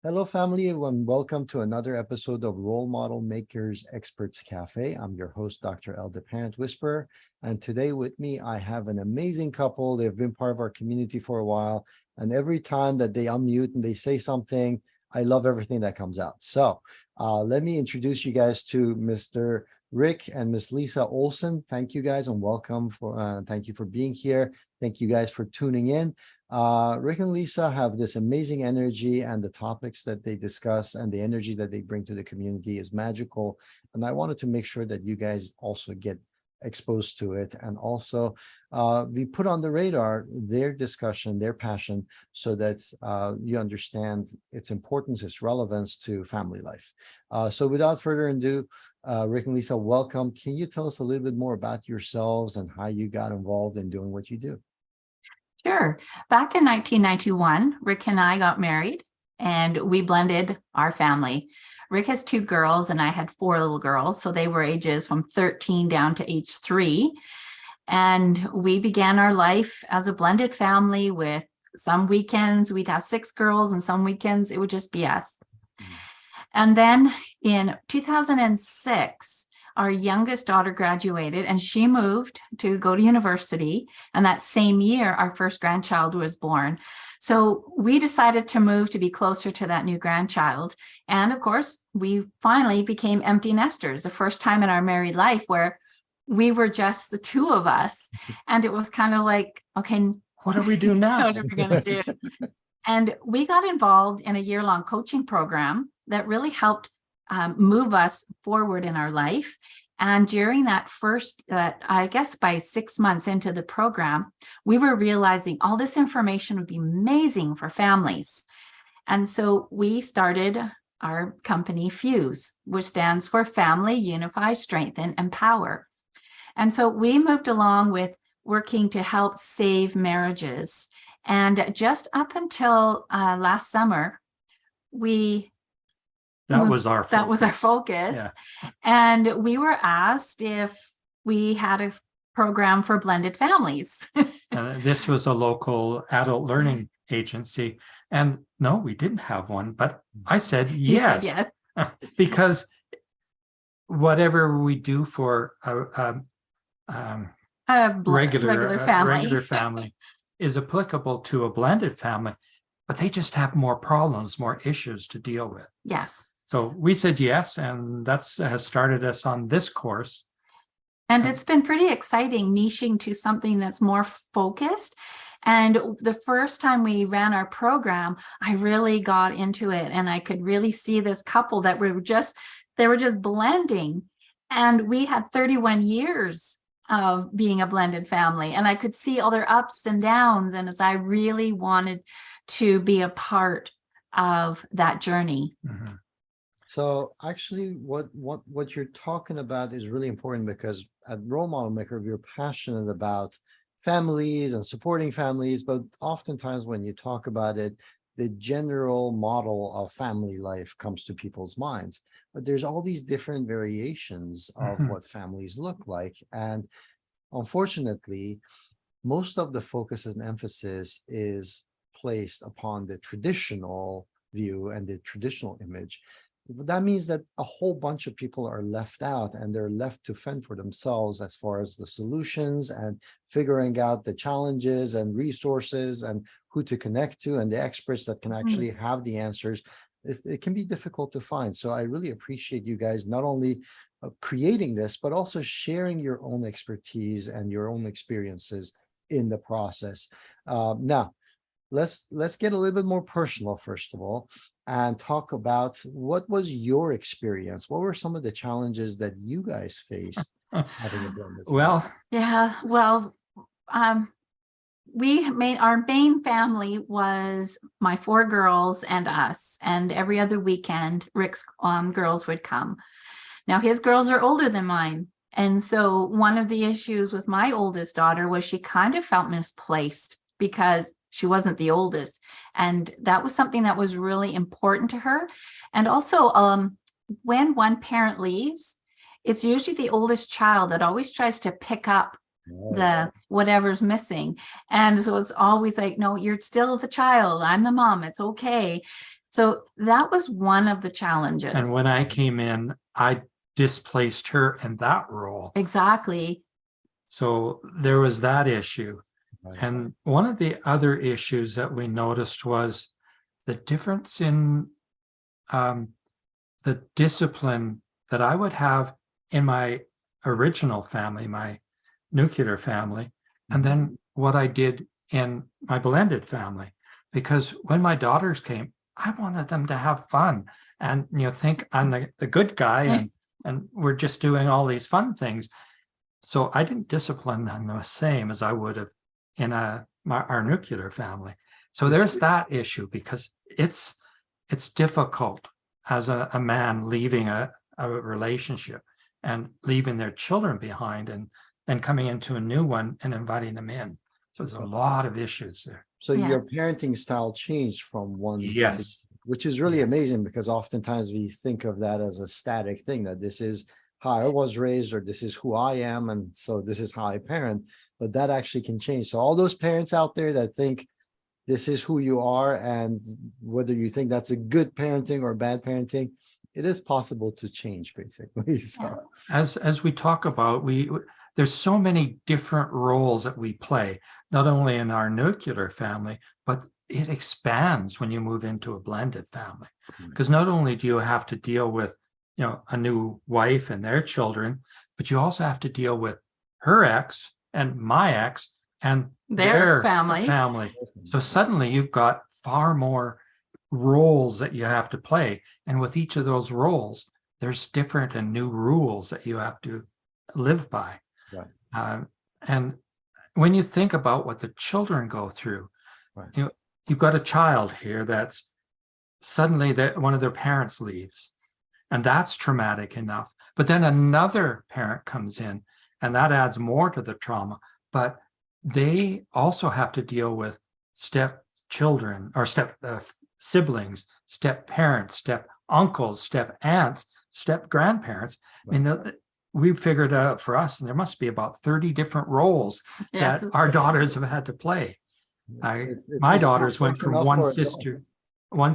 Hello, family, and welcome to another episode of Role Model Makers Experts Cafe. I'm your host, Dr. El, the Parent Whisperer. And today with me, I have an amazing couple. They've been part of our community for a while. And every time that they unmute and they say something, I love everything that comes out. So let me introduce you guys to Mr. Rick and Miss Leisa Olson. Thank you guys and welcome thank you for being here. Thank you guys for tuning in. Rick and Leisa have this amazing energy, and the topics that they discuss and the energy that they bring to the community is magical. And I wanted to make sure that you guys also get exposed to it, and also we put on the radar their discussion, their passion, so that you understand its importance, its relevance to family life. So without further ado, Rick and Leisa, welcome. Can you tell us a little bit more about yourselves and how you got involved in doing what you do? Sure. Back in 1991, Rick and I got married and we blended our family. Rick has two girls and I had four little girls. So they were ages from 13 down to age 3. And we began our life as a blended family with some weekends we'd have 6 girls and some weekends it would just be us. And then in 2006, our youngest daughter graduated and she moved to go to university. And that same year, our first grandchild was born. So we decided to move to be closer to that new grandchild. And of course, we finally became empty nesters, the first time in our married life where we were just the two of us. And it was kind of like, okay, what do we do now? What are we going to do? And we got involved in a year-long coaching program that really helped move us forward in our life. And during that first, I guess by 6 months into the program, we were realizing all this information would be amazing for families. And so we started our company F.U.S.E, which stands for Family, Unify, Strengthen, Empower. And so we moved along with working to help save marriages. And just up until last summer, that was our focus. Yeah. And we were asked if we had a program for blended families. This was a local adult learning agency. And no, we didn't have one, but I said yes. He said yes. Because whatever we do for regular family is applicable to a blended family, but they just have more problems, more issues to deal with. Yes. So we said yes, and that's has started us on this course. And it's been pretty exciting niching to something that's more focused. And the first time we ran our program, I really got into it and I could really see this couple that they were just blending. And we had 31 years of being a blended family. And I could see all their ups and downs. And as I really wanted to be a part of that journey. Mm-hmm. So actually what you're talking about is really important, because at Role Model Maker, we're passionate about families and supporting families, but oftentimes when you talk about it, the general model of family life comes to people's minds. But there's all these different variations of what families look like. And unfortunately, most of the focus and emphasis is placed upon the traditional view and the traditional image. That means that a whole bunch of people are left out, and they're left to fend for themselves as far as the solutions and figuring out the challenges and resources and who to connect to and the experts that can actually have the answers. It can be difficult to find. So I really appreciate you guys not only creating this, but also sharing your own expertise and your own experiences in the process. Now, let's get a little bit more personal, first of all, and talk about what was your experience. What were some of the challenges that you guys faced having a blended family? Our main family was my 4 girls and us, and every other weekend Rick's girls would come. Now his girls are older than mine, and so one of the issues with my oldest daughter was she kind of felt misplaced because she wasn't the oldest. And that was something that was really important to her. And also, when one parent leaves, it's usually the oldest child that always tries to pick up the whatever's missing. And so it's always like, no, you're still the child. I'm the mom. It's okay. So that was one of the challenges. And when I came in, I displaced her in that role. Exactly. So there was that issue. Right. And one of the other issues that we noticed was the difference in the discipline that I would have in my original family, my nuclear family, and then what I did in my blended family. Because when my daughters came, I wanted them to have fun and, think I'm the good guy and we're just doing all these fun things. So I didn't discipline them the same as I would have in our nuclear family. So there's that issue, because it's difficult as a man leaving a relationship and leaving their children behind and then coming into a new one and inviting them in. So there's a lot of issues there. So your Yes. parenting style changed from one to, Yes. which is really amazing, because oftentimes we think of that as a static thing, that this is how I was raised, or this is who I am, and so this is how I parent. But that actually can change. So all those parents out there that think this is who you are, and whether you think that's a good parenting or bad parenting, it is possible to change, basically. So As we talk about, there's so many different roles that we play, not only in our nuclear family, but it expands when you move into a blended family. Because not only do you have to deal with, a new wife and their children, but you also have to deal with her ex and my ex and Their family. So suddenly you've got far more roles that you have to play. And with each of those roles, there's different and new rules that you have to live by. Right. And when you think about what the children go through, Right. You've got a child here that's suddenly that one of their parents leaves, and that's traumatic enough. But then another parent comes in, and that adds more to the trauma. But they also have to deal with step children or step siblings, step parents, step uncles, step aunts, step grandparents. I mean, we figured out for us, and there must be about 30 different roles Yes. that our daughters have had to play. My It's daughters went complex from enough one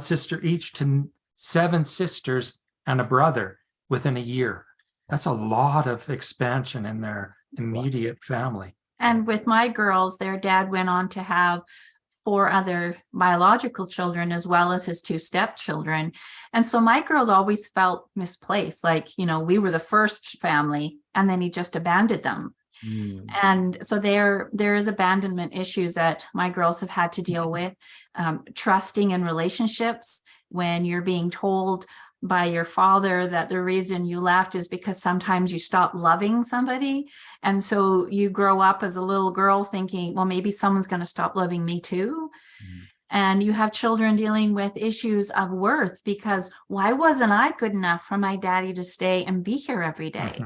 for sister each to 7 sisters and a brother within a year. That's a lot of expansion in their immediate family. And with my girls, their dad went on to have 4 other biological children, as well as his 2 stepchildren. And so my girls always felt misplaced, like, we were the first family, and then he just abandoned them. And so there is abandonment issues that my girls have had to deal with. Trusting in relationships, when you're being told by your father that the reason you left is because sometimes you stop loving somebody. And so you grow up as a little girl thinking, well, maybe someone's going to stop loving me too. And you have children dealing with issues of worth, because why wasn't I good enough for my daddy to stay and be here every day?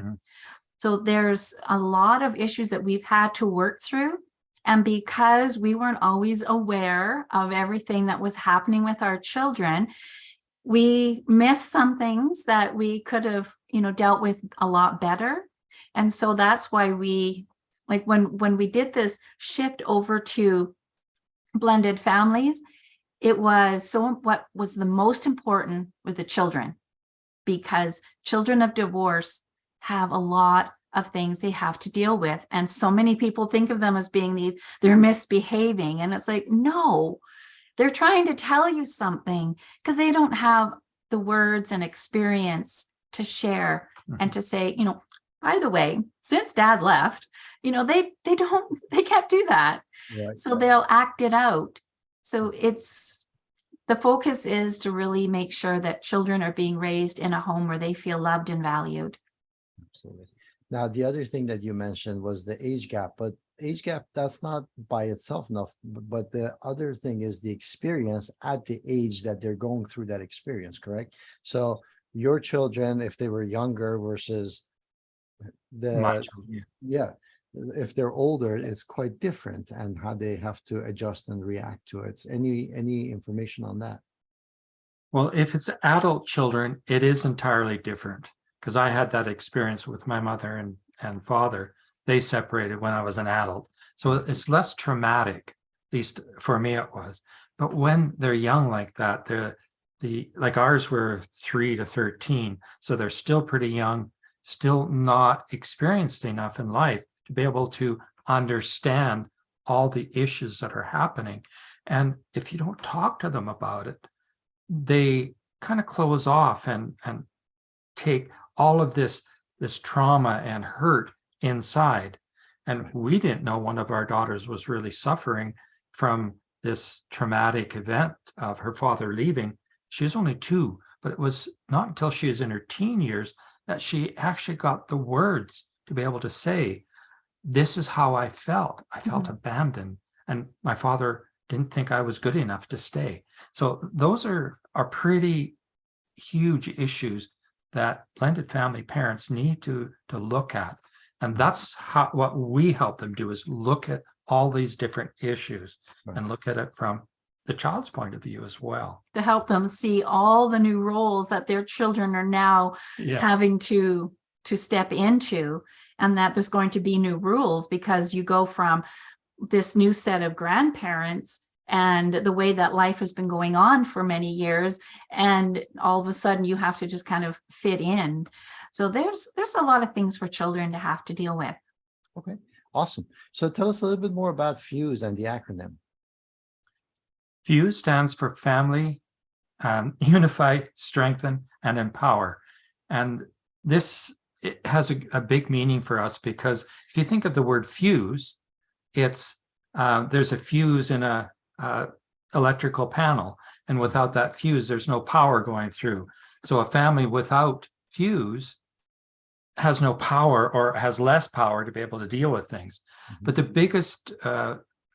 So there's a lot of issues that we've had to work through. And because we weren't always aware of everything that was happening with our children, we missed some things that we could have, dealt with a lot better. And so that's why we, like when we did this shift over to blended families, it was what was the most important was the children, because children of divorce have a lot of things they have to deal with. And so many people think of them as being they're misbehaving. And it's like, no, they're trying to tell you something, because they don't have the words and experience to share and to say, by the way, since dad left, they can't do that. Right. So they'll act it out. So the focus is to really make sure that children are being raised in a home where they feel loved and valued. Absolutely. Now, the other thing that you mentioned was the age gap, but age gap, that's not by itself enough. But the other thing is the experience at the age that they're going through that experience, correct? So your children, if they were younger versus if they're older, it's quite different, and how they have to adjust and react to it. Any information on that? Well, if it's adult children, it is entirely different, because I had that experience with my mother and father. They separated when I was an adult. So it's less traumatic, at least for me it was. But when they're young like that, like ours were 3 to 13, so they're still pretty young, still not experienced enough in life to be able to understand all the issues that are happening. And if you don't talk to them about it, they kind of close off and take all of this trauma and hurt inside. And we didn't know one of our daughters was really suffering from this traumatic event of her father leaving. She was only 2, but it was not until she was in her teen years that she actually got the words to be able to say, this is how I felt. I felt abandoned, and my father didn't think I was good enough to stay. So those are pretty huge issues that blended family parents need to look at. And that's what we help them do, is look at all these different issues and look at it from the child's point of view as well. To help them see all the new roles that their children are now having to step into, and that there's going to be new rules because you go from this new set of grandparents and the way that life has been going on for many years, and all of a sudden you have to just kind of fit in. So there's a lot of things for children to have to deal with. Okay, awesome. So tell us a little bit more about F.U.S.E. and the acronym. F.U.S.E. stands for Family, Unify, Strengthen, and Empower. And this, it has a big meaning for us, because if you think of the word fuse, it's there's a fuse in a electrical panel, and without that fuse, there's no power going through. So a family without fuse has no power, or has less power to be able to deal with things. But the biggest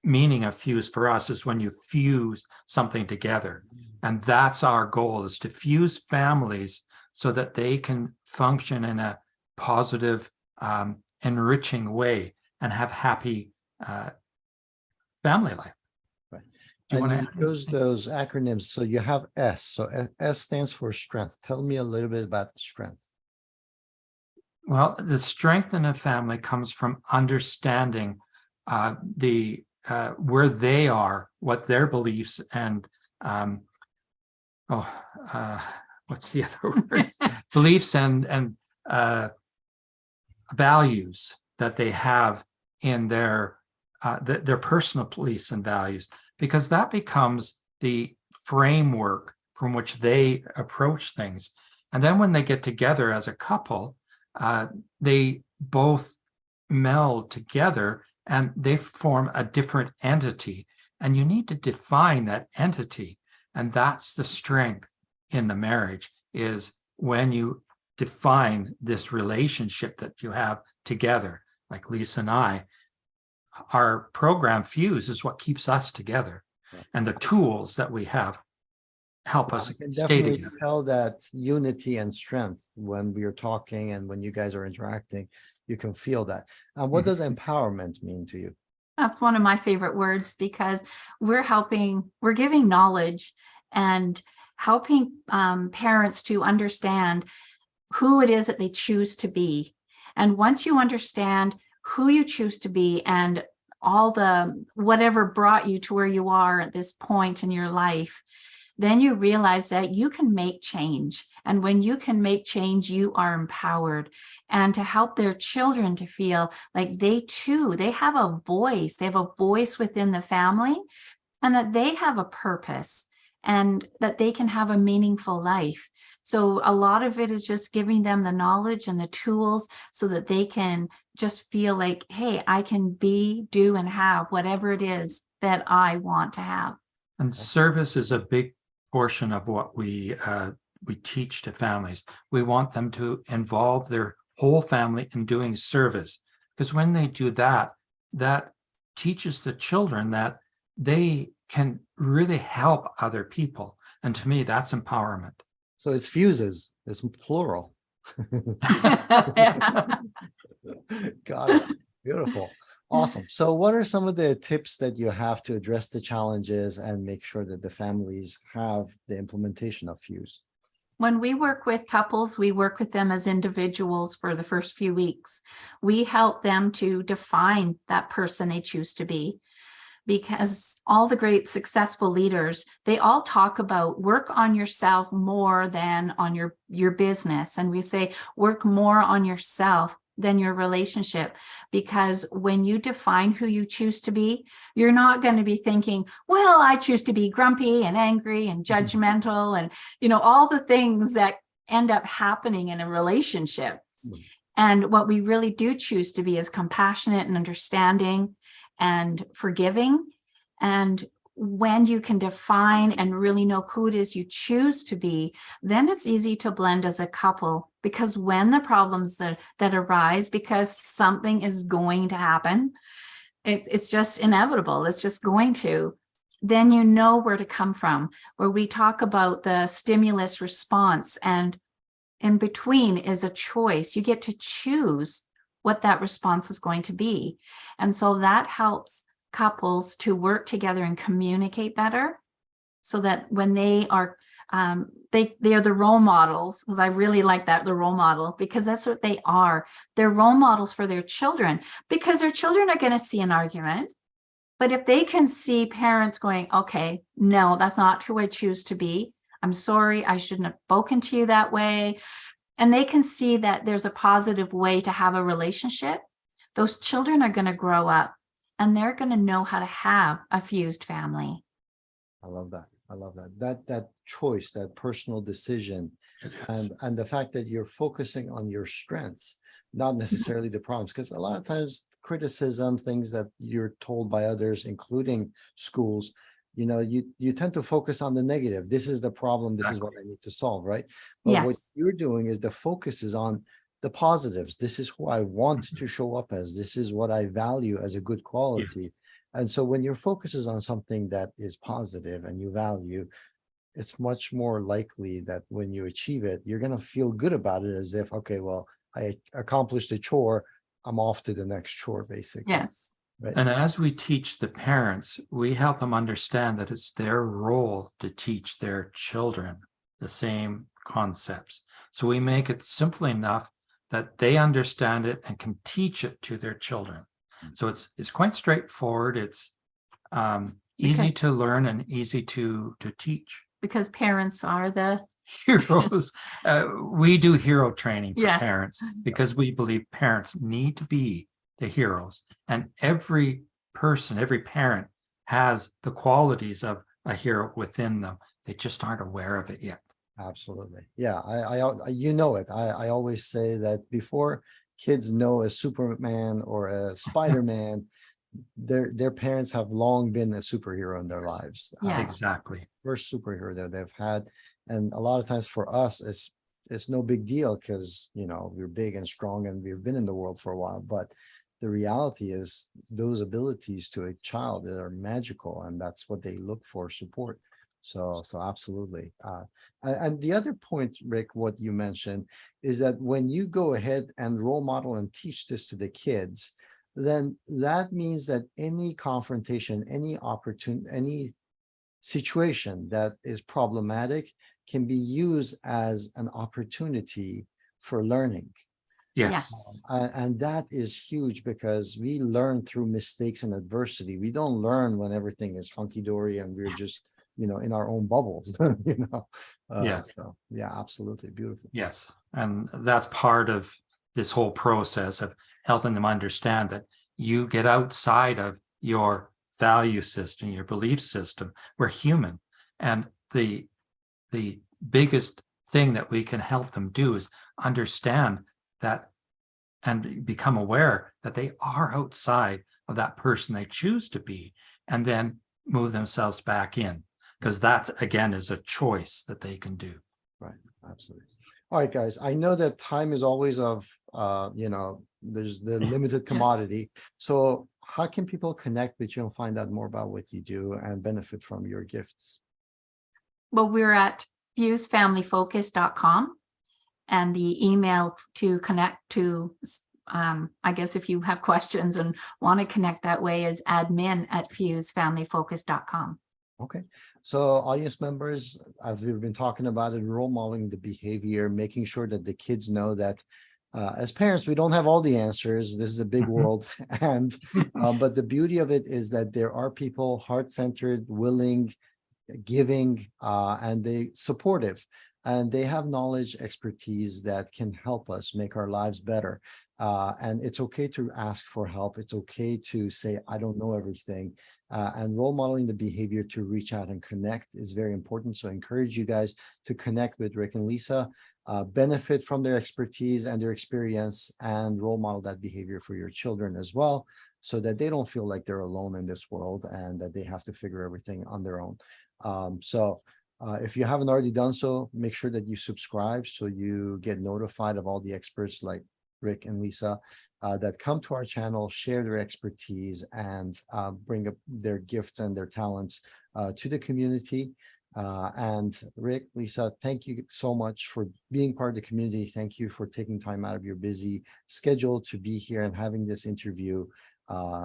meaning of fuse for us is when you fuse something together. And that's our goal, is to fuse families so that they can function in a positive, enriching way and have happy family life. Right. Do you And want you use those acronyms. So you have S. So S stands for strength. Tell me a little bit about strength. Well, the strength in a family comes from understanding where they are, what their beliefs and what's the other word? Beliefs and values that they have in their personal beliefs and values, because that becomes the framework from which they approach things. And then when they get together as a couple, they both meld together and they form a different entity. And you need to define that entity. And that's the strength in the marriage, is when you define this relationship that you have together. Like Leisa and I, our program F.U.S.E. is what keeps us together. And the tools that we have help us I can stay definitely together. tell that unity and strength when we are talking and when you guys are interacting, you can feel that. What does empowerment mean to you? That's one of my favorite words, because we're giving knowledge and helping parents to understand who it is that they choose to be. And once you understand who you choose to be and all the whatever brought you to where you are at this point in your life, then you realize that you can make change. And when you can make change, you are empowered. And to help their children to feel like they have a voice. They have a voice within the family, and that they have a purpose, and that they can have a meaningful life. So a lot of it is just giving them the knowledge and the tools so that they can just feel like, hey, I can be, do, and have whatever it is that I want to have. And service is a big portion of what we teach to families. We want them to involve their whole family in doing service, because when they do that, that teaches the children that they can really help other people. And to me, that's empowerment. So it's fuses, it's plural. Got it. Beautiful. Awesome. So what are some of the tips that you have to address the challenges and make sure that the families have the implementation of F.U.S.E.? When we work with couples, we work with them as individuals for the first few weeks. We help them to define that person they choose to be. because all the great successful leaders, they all talk about work on yourself more than on your business. And we say work more on yourself than your relationship, because when you define who you choose to be, you're not going to be thinking, well, I choose to be grumpy and angry and judgmental and, all the things that end up happening in a relationship. And what we really do choose to be is compassionate and understanding and forgiving. And when you can define and really know who it is you choose to be, then it's easy to blend as a couple, because when the problems that arise because something is going to happen, it's just inevitable, it's just going to, then you know where to come from, where we talk about the stimulus response, and in between is a choice. You get to choose what that response is going to be. And so that helps couples to work together and communicate better, so that when they are they are the role models, because I really like that, the role model, because that's what they are. They're role models for their children, because their children are going to see an argument. But if they can see parents going, okay, no, that's not who I choose to be. I'm sorry, I shouldn't have spoken to you that way. And they can see that there's a positive way to have a relationship. Those children are going to grow up and they're going to know how to have a fused family. I love that. I love that. That choice, that personal decision, and the fact that you're focusing on your strengths, not necessarily the problems. Because a lot of times criticism, things that you're told by others, including schools, you tend to focus on the negative. This is the problem. This is what I need to solve, right? But what Yes. you're doing is the focus is on the positives. This is who I want to show up as. This is what I value as a good quality. Yes. And so when your focus is on something that is positive and you value, it's much more likely that when you achieve it, you're going to feel good about it, as if, okay, well, I accomplished a chore. I'm off to the next chore, basically. Yes. Right. And as we teach the parents, we help them understand that it's their role to teach their children the same concepts. So we make it simple enough that they understand it and can teach it to their children. So it's quite straightforward. It's easy to learn and easy to teach. Because parents are the Heroes. We do hero training for Yes. parents because we believe parents need to be the heroes. And every person, every parent has the qualities of a hero within them. They just aren't aware of it yet. Absolutely. Yeah, I you know it. I always say that before kids know a Superman or a Spider-Man, their parents have long been a superhero in their lives. Yeah. Exactly. First superhero that they've had. And a lot of times for us, it's no big deal because, we're big and strong and we've been in the world for a while. But the reality is those abilities to a child that are magical, and that's what they look for, support. So absolutely. And the other point, Rick, what you mentioned is that when you go ahead and role model and teach this to the kids, then that means that any confrontation, any opportunity, any situation that is problematic can be used as an opportunity for learning. Yes. And that is huge, because we learn through mistakes and adversity. We don't learn when everything is hunky-dory and we're just, in our own bubbles, Yes. So yeah, absolutely. Beautiful. Yes. And that's part of this whole process of helping them understand that you get outside of your value system, your belief system. We're human. And the biggest thing that we can help them do is understand that and become aware that they are outside of that person they choose to be, and then move themselves back in, because that again is a choice that they can do. Right. Absolutely. All right, guys, I know that time is always of, there's the limited commodity. So how can people connect with you and find out more about what you do and benefit from your gifts? Well, we're at FUSEFamilyFocus.com, and the email to connect to, I guess if you have questions and want to connect that way, is admin@FUSEFamilyFocus.com. Okay. So audience members, as we've been talking about it, role modeling the behavior, making sure that the kids know that As parents, we don't have all the answers. This is a big world, and but the beauty of it is that there are people heart-centered, willing, giving, and they supportive, and they have knowledge, expertise that can help us make our lives better. And it's okay to ask for help. It's okay to say, I don't know everything. And role modeling the behavior to reach out and connect is very important. So I encourage you guys to connect with Rick and Leisa, benefit from their expertise and their experience, and role model that behavior for your children as well, so that they don't feel like they're alone in this world and that they have to figure everything on their own. If you haven't already done so, make sure that you subscribe so you get notified of all the experts like Rick and Leisa that come to our channel, share their expertise, and bring up their gifts and their talents to the community. And Rick, Leisa, thank you so much for being part of the community. Thank you for taking time out of your busy schedule to be here and having this interview.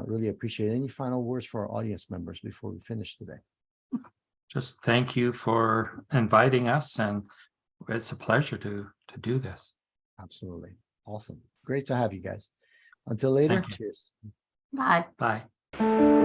Really appreciate it. Any final words for our audience members before we finish today? Just thank you for inviting us, and it's a pleasure to do this. Absolutely. Awesome. Great to have you guys. Until later, Thank you. cheers. Bye. Bye.